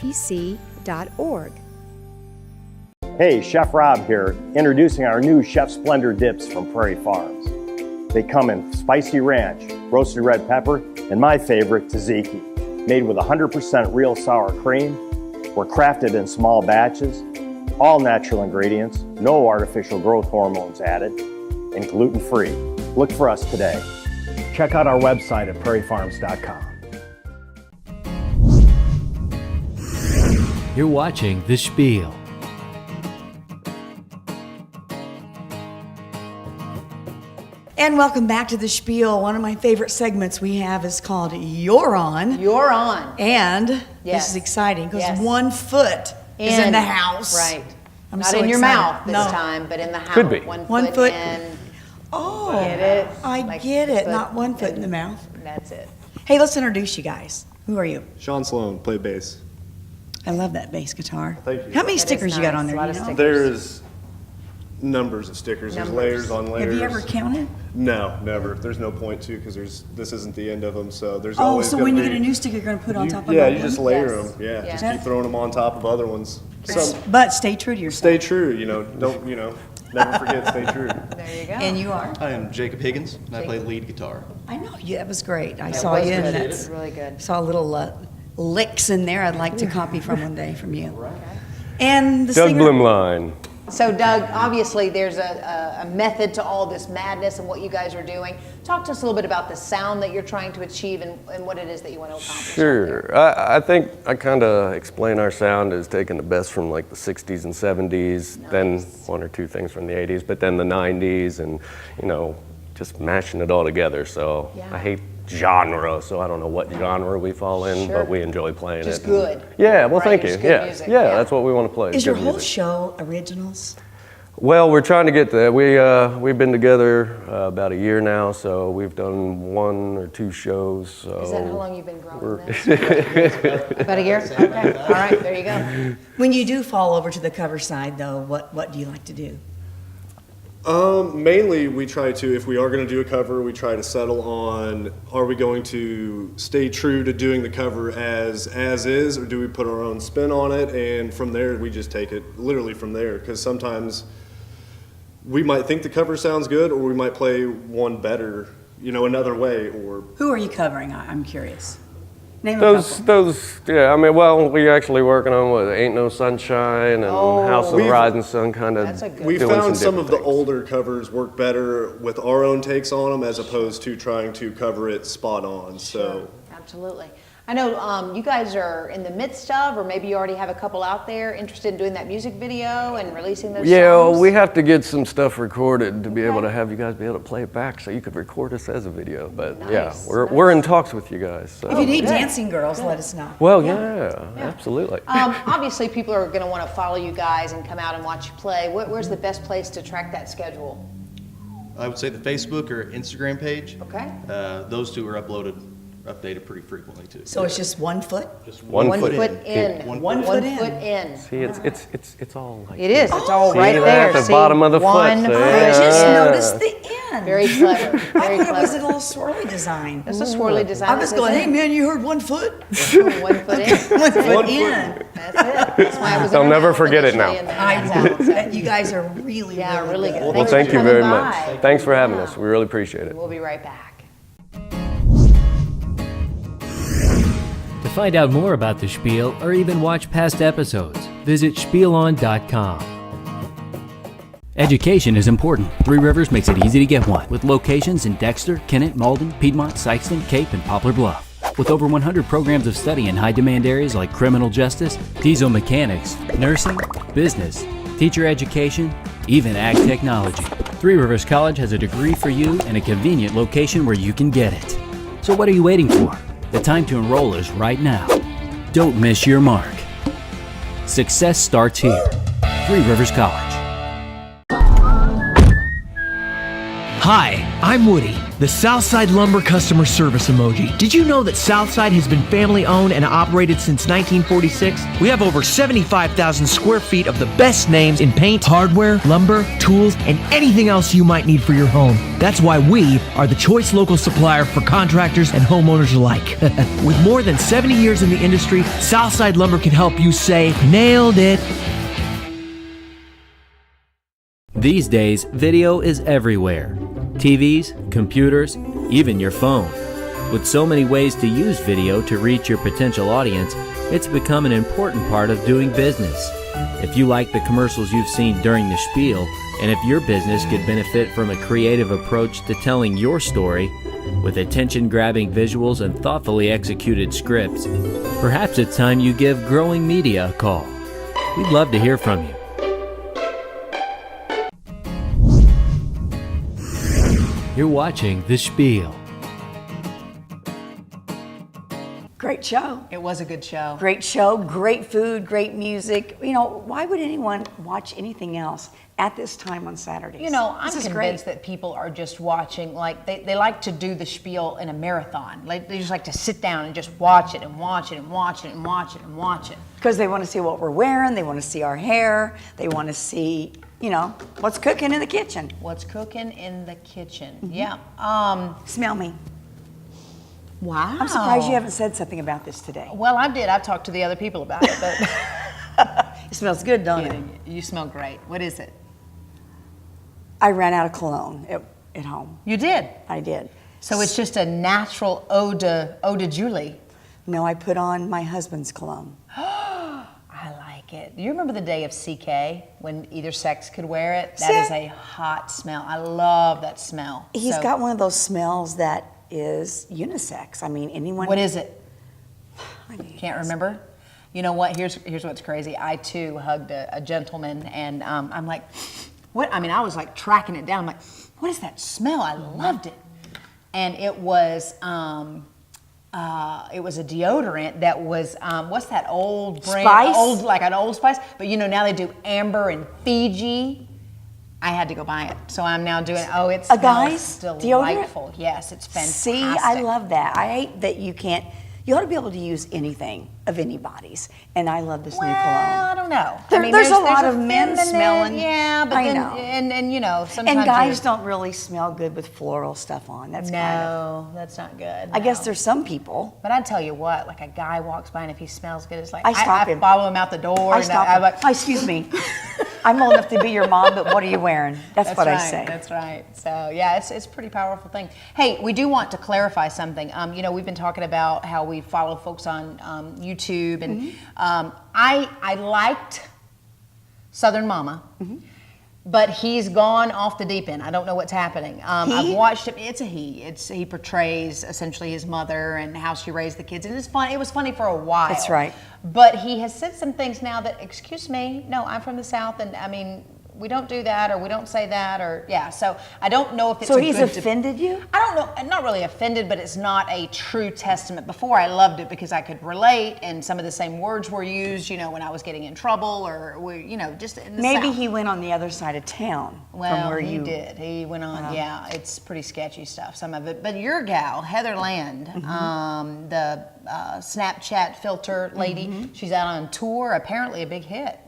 Hey, Chef Rob here, introducing our new Chef Splendor dips from Prairie Farms. They come in spicy ranch, roasted red pepper, and my favorite, tzatziki. Made with 100% real sour cream, were crafted in small batches, all natural ingredients, no artificial growth hormones added, and gluten-free. Look for us today. Check out our website at prairiefarms.com. You're watching The Spiel. And welcome back to the Spiel. One of my favorite segments we have is called You're On. You're On. And Yes. this is exciting because Yes. 1 foot is in the house. Right. I'm Not so in your excited. mouth this No. time, but in the house. Could be. 1 foot. in. Oh, Get it? I Like get it. foot Not 1 foot in and the mouth. That's it. Hey, let's introduce you guys. Who are you? Sean Sloan, play bass. I love that bass guitar. Thank you. How many That is stickers you got nice. on there? A lot do of you know? stickers. There's numbers of stickers. Numbers. There's layers on layers. Have you ever counted? No, never. There's no point to, because this isn't the end of them. So there's Oh, always so gonna when you be- get a new sticker, you're going to put it on top of Yeah, another you just one? layer Yes. them. Yeah, Yeah. just keep throwing them on top of other ones. But stay true to yourself. Stay true. Don't never forget. Stay true. There you go. And you are? I am Jacob Higgins, and I play lead guitar. I know you. That was great. I That saw was you, and good. that's Really good. saw little licks in there. I'd like to copy from one day from you. And the Doug singer. Blumline. So Doug, obviously there's a method to all this madness and what you guys are doing. Talk to us a little bit about the sound that you're trying to achieve and what it is that you want to accomplish. Sure. I think I kind of explain our sound as taking the best from like the 60s and 70s, then one or two things from the 80s, but then the 90s, and just mashing it all together. So I hate genre, so I don't know what genre we fall in, Sure. but we enjoy playing Just it. good. Yeah, well, Right, thank you. just good Yeah. music. Yeah, Yeah. that's what we want to play. Is your good whole music. show originals? Well, we're trying to get there. We've been together about a year now, so we've done 1 or 2 shows. So Is that how long you've been growing this? About a year? Okay. All right, there you go. When you do fall over to the cover side, though, what do you like to do? Mainly, we try to, if we are going to do a cover, we try to settle on, are we going to stay true to doing the cover as is, or do we put our own spin on it? And from there, we just take it literally from there, because sometimes we might think the cover sounds good, or we might play one better, another way, or... Who are you covering? I'm curious. Name a couple. Those, yeah, I mean, well, we're actually working on what, Ain't No Sunshine and House of the Rising Sun, kind of. We found some of the older covers work better with our own takes on them, as opposed to trying to cover it spot on, so... Absolutely. I know you guys are in the midst of, or maybe you already have a couple out there interested in doing that music video and releasing those Yeah, songs? well, we have to get some stuff recorded to be able to have you guys be able to play it back, so you could record us as a video. But yeah, we're in talks with you guys. So. If you need dancing girls, let us know. Well, yeah. Absolutely. Obviously, people are going to want to follow you guys and come out and watch you play. Where's the best place to track that schedule? I would say the Facebook or Instagram page. Okay. Those two are updated pretty frequently too. So it's just 1 foot? Just one foot in. One foot in. See, it's all like It is. It's all See, right they're there. at the See? bottom of the One foot. I just noticed the end. Very clever. Very I thought it was a clever. little swirly design. It's a swirly design. I was going, hey man, you heard 1 foot? 1 foot in. 1 foot in. That's it. That's why I was They'll never international forget it now. initially, and then I that's will. how it's You guys are really, Yeah, really good. Well, Thanks thank for you coming very by. much. Thanks for having us. We really appreciate it. We'll be right back. To find out more about the Spiel or even watch past episodes, visit spielon.com. Education is important. Three Rivers makes it easy to get one, with locations in Dexter, Kennett, Malden, Piedmont, Sykeston, Cape, and Poplar Bluff. With over 100 programs of study in high-demand areas like criminal justice, diesel mechanics, nursing, business, teacher education, even ag technology. Three Rivers College has a degree for you and a convenient location where you can get it. So what are you waiting for? The time to enroll is right now. Don't miss your mark. Success starts here. Three Rivers College. Hi, I'm Woody, the Southside Lumber Customer Service emoji. Did you know that Southside has been family owned and operated since 1946? We have over 75,000 square feet of the best names in paint, hardware, lumber, tools, and anything else you might need for your home. That's why we are the choice local supplier for contractors and homeowners alike. With more than 70 years in the industry, Southside Lumber can help you say, nailed it. These days, video is everywhere. TVs, computers, even your phone. With so many ways to use video to reach your potential audience, it's become an important part of doing business. If you like the commercials you've seen during the Spiel, and if your business could benefit from a creative approach to telling your story, with attention-grabbing visuals and thoughtfully executed scripts, perhaps it's time you give Growing Media a call. We'd love to hear from you. You're watching The Spiel. Great show. It was a good show. Great show, great food, great music. You know, why would anyone watch anything else at this time on Saturdays? You know, I'm This is convinced great. that people are just watching, like, they like to do the Spiel in a marathon. Like, they just like to sit down and just watch it and watch it and watch it and watch it and watch it. Because they want to see what we're wearing, they want to see our hair, they want to see you know, what's cooking in the kitchen. What's cooking in the kitchen? Mm-hmm. Yeah. Smell me. Wow. I'm surprised you haven't said something about this today. Well, I did. I've talked to the other people about it, but it smells good, don't it? You smell great. What is it? I ran out of cologne at home. You did? I did. So it's just a natural eau de Julie. No, I put on my husband's cologne. I like it. Do you remember the day of CK when either sex could wear it? That is a hot smell. I love that smell. He's got one of those smells that is unisex. I mean, anyone. What is it? Can't remember. You know what? Here's what's crazy. I too hugged a gentleman, and I'm like, what? I mean, I was like tracking it down. I'm like, what is that smell? I loved it, and it was a deodorant that was what's that old brand? Spice? Like an Old Spice. But you know now they do amber and Fiji. I had to go buy it, so I'm now doing. Oh, it's a guy's delightful. Deodorant? Yes, it's fantastic. See, I love that. I hate that you can't. You ought to be able to use anything of anybody's, and I love this new cologne. I don't know. There's a lot of men feminine, smelling. Yeah, but I then, know. and you know sometimes. And guys don't really smell good with floral stuff on. That's that's not good. I guess there's some people. But I tell you what, like a guy walks by and if he smells good, it's like I stop him. follow him out the door. I stop him. Oh, excuse me. I'm old enough to be your mom, but what are you wearing? That's what right, I say. That's right. So yeah, it's a pretty powerful thing. Hey, we do want to clarify something. You know, we've been talking about how we follow folks on YouTube, and I liked Southern Mama. But he's gone off the deep end. I don't know what's happening. I've watched him. It's a he. He portrays essentially his mother and how she raised the kids, and it's fun. It was funny for a while. That's right. But he has said some things now that, excuse me, no, I'm from the South, and I mean, we don't do that, or we don't say that, or yeah. So I don't know if it's. So he's offended you? I don't know. I'm not really offended, but it's not a true testament. Before I loved it because I could relate, and some of the same words were used. You know, when I was getting in trouble, or you know, just in the Maybe South. He went on the other side of town from where he you did. He went on. Yeah, it's pretty sketchy stuff. Some of it, but your gal Heather Land, the Snapchat filter lady, she's out on tour. Apparently, a big hit.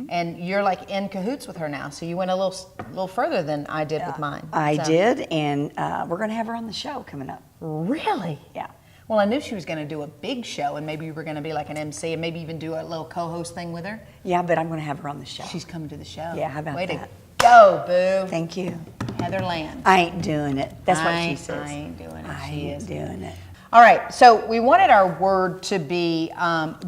And you're like in cahoots with her now, so you went a little further than I did with mine. I did, and we're going to have her on the show coming up. Really? Yeah. Well, I knew she was going to do a big show, and maybe you were going to be like an MC, and maybe even do a little co-host thing with her. Yeah, but I'm going to have her on the show. She's coming to the show. Yeah, how about Way that? to go, boo. Thank you. Heather Land. I ain't doing it. That's what she says. I ain't doing it. I She ain't is doing it. All right, so we wanted our word to be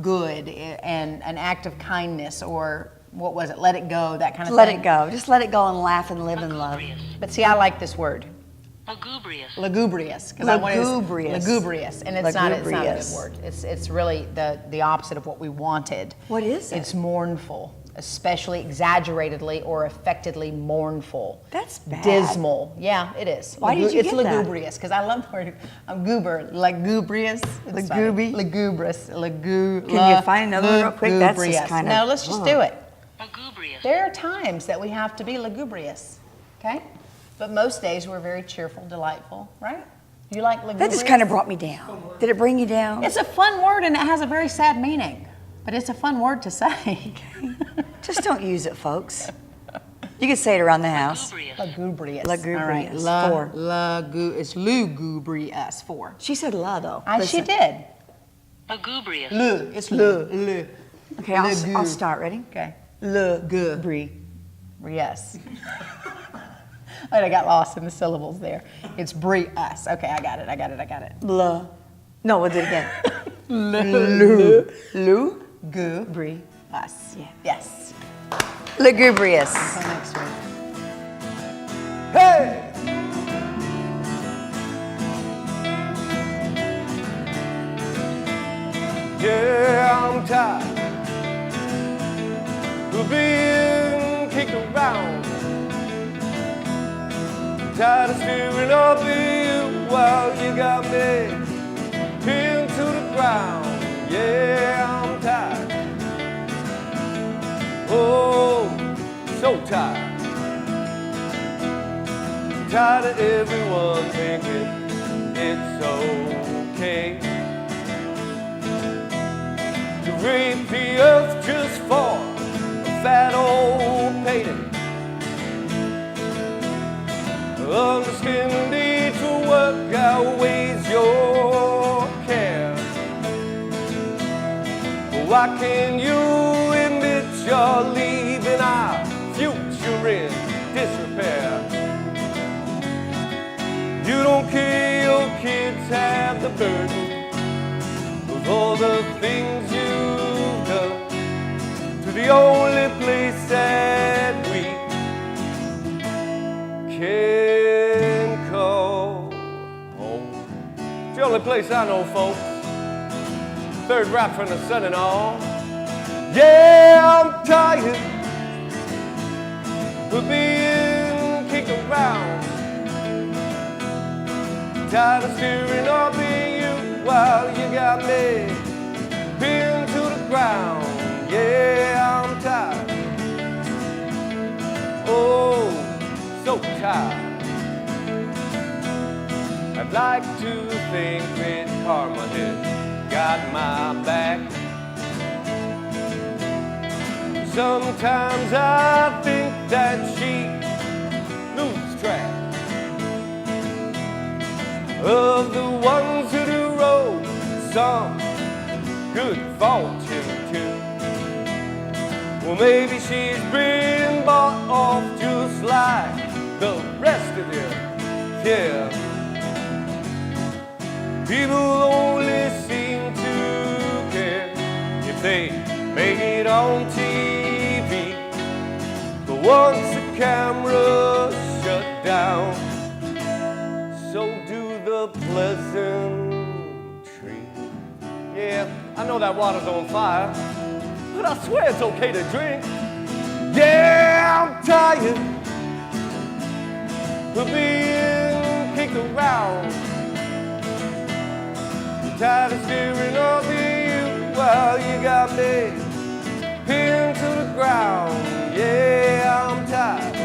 good and an act of kindness, or what was it? Let it go, that kind of Let thing. it go. Just let it go and laugh and live and love. But see, I like this word. Lugubrious. Lugubrious. Lugubrious. Lugubrious. And it's not a good Lugubrious. word. It's really the opposite of what we wanted. What is it? It's mournful, especially exaggeratedly or affectedly mournful. That's bad. Dismal. Yeah, it is. Why did you It's get that? lugubrious, because I love the word goober. Lugubrious. It's funny. Lugubi? Lugubrious. Can you find another one real quick? That's just Lugubrious. kind of. No, let's just do it. Lugubrious. There are times that we have to be lugubrious, okay? But most days we're very cheerful, delightful, right? You like lugubrious? That just kind of brought me down. Did it bring you down? It's a fun word, and it has a very sad meaning, but it's a fun word to say. Just don't use it, folks. You can say it around the house. Lugubrious. Lugubrious. All Four. right. It's lugubrious. 4. She said la, though. She Listen. did. Lugubrious. It's lu. Okay, I'll start. Ready? Okay. Lugubrious. Yes. Wait, I got lost in the syllables there. It's us. Okay, I got it. La. No, we'll do it again. Lugubrious. Yeah. Yes. Lugubrious. Until next week. Hey! Yeah, I'm tired of being kicked around. Tired of staring up at you while you got me pinned to the ground. Yeah, I'm tired. Oh, so tired. Tired of everyone thinking it's okay to rape the earth just for a fat old payday. Why can't you admit you're leaving our future in disrepair? You don't care your kids have the burden of all the things you've done to the only place that we can call home. It's the only place I know, folks. Third rap from the son and all. Yeah, I'm tired of being kicked around. Tired of staring up at you while you got me pinned to the ground. Yeah, I'm tired. Oh, so tired. I'd like to think that karma had got my back. Sometimes I think that she loses track of the ones who wrote some good fortune too. Well, maybe she's been bought off just like the rest of you. Yeah. People only seem to care if they make it on TV. But once the camera shut down, so do the pleasantry. Yeah, I know that water's on fire, but I swear it's okay to drink. Yeah, I'm tired of being kicked around. Tired of staring up at you while you got me pinned to the ground. Yeah, I'm tired.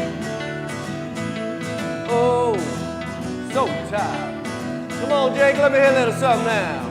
Oh, so tired. Come on, Jake, let me hear a little something now.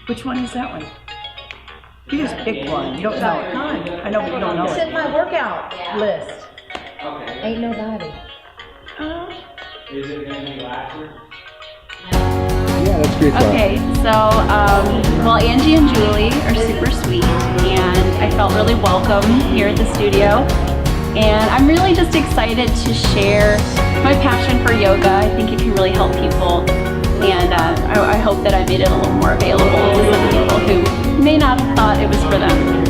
Which one is that one? You just pick one. You don't know it. I know, but you don't know It's it. in my workout list. Ain't nobody. Is it going to be laughter? Yeah, that's great. Okay, so, well, Angie and Julie are super sweet, and I felt really welcome here at the studio. And I'm really just excited to share my passion for yoga. I think it can really help people, and I hope that I made it a little more available to some people who may not have thought it was for them.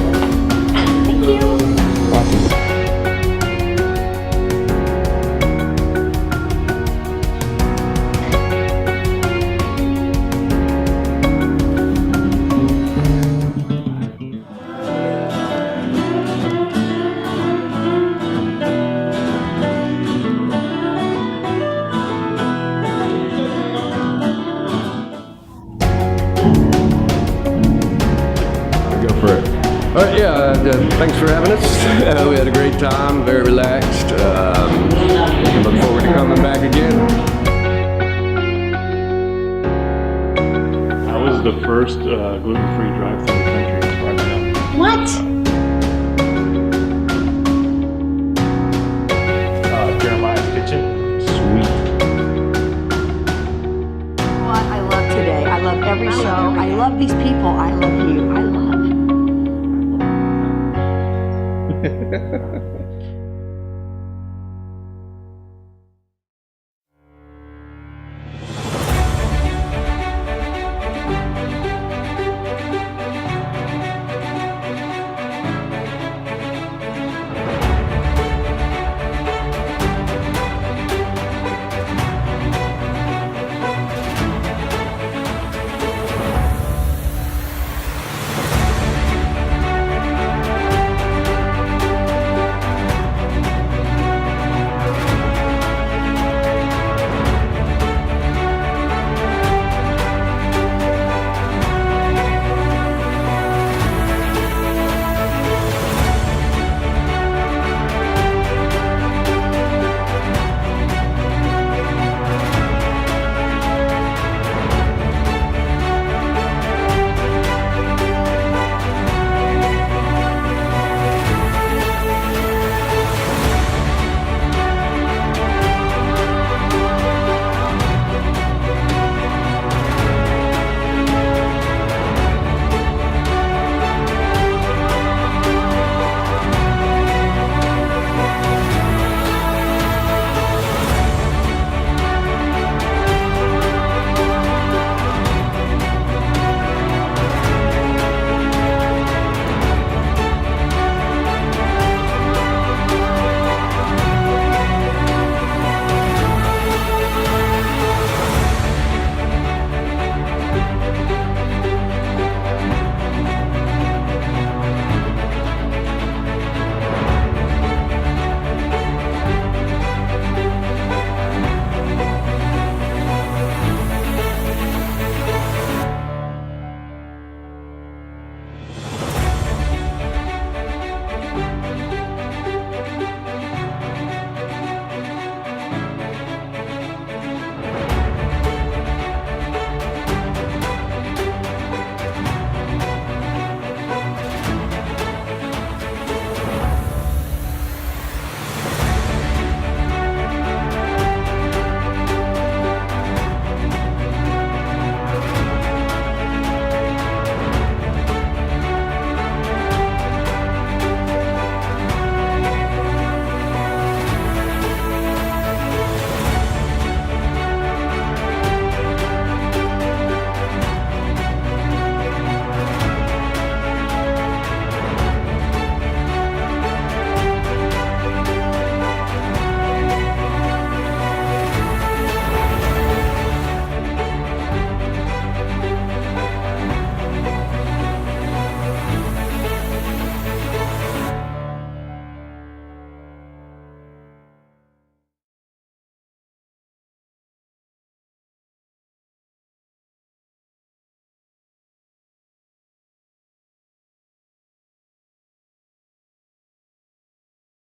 All right, thanks for having us. We had a great time, very relaxed. Look forward to coming back again. I was the first gluten-free drive-thru in the country as far as I know. What? Jeremiah's Kitchen, sweet. What I love today. I love every show. I love these people. I love you. I love.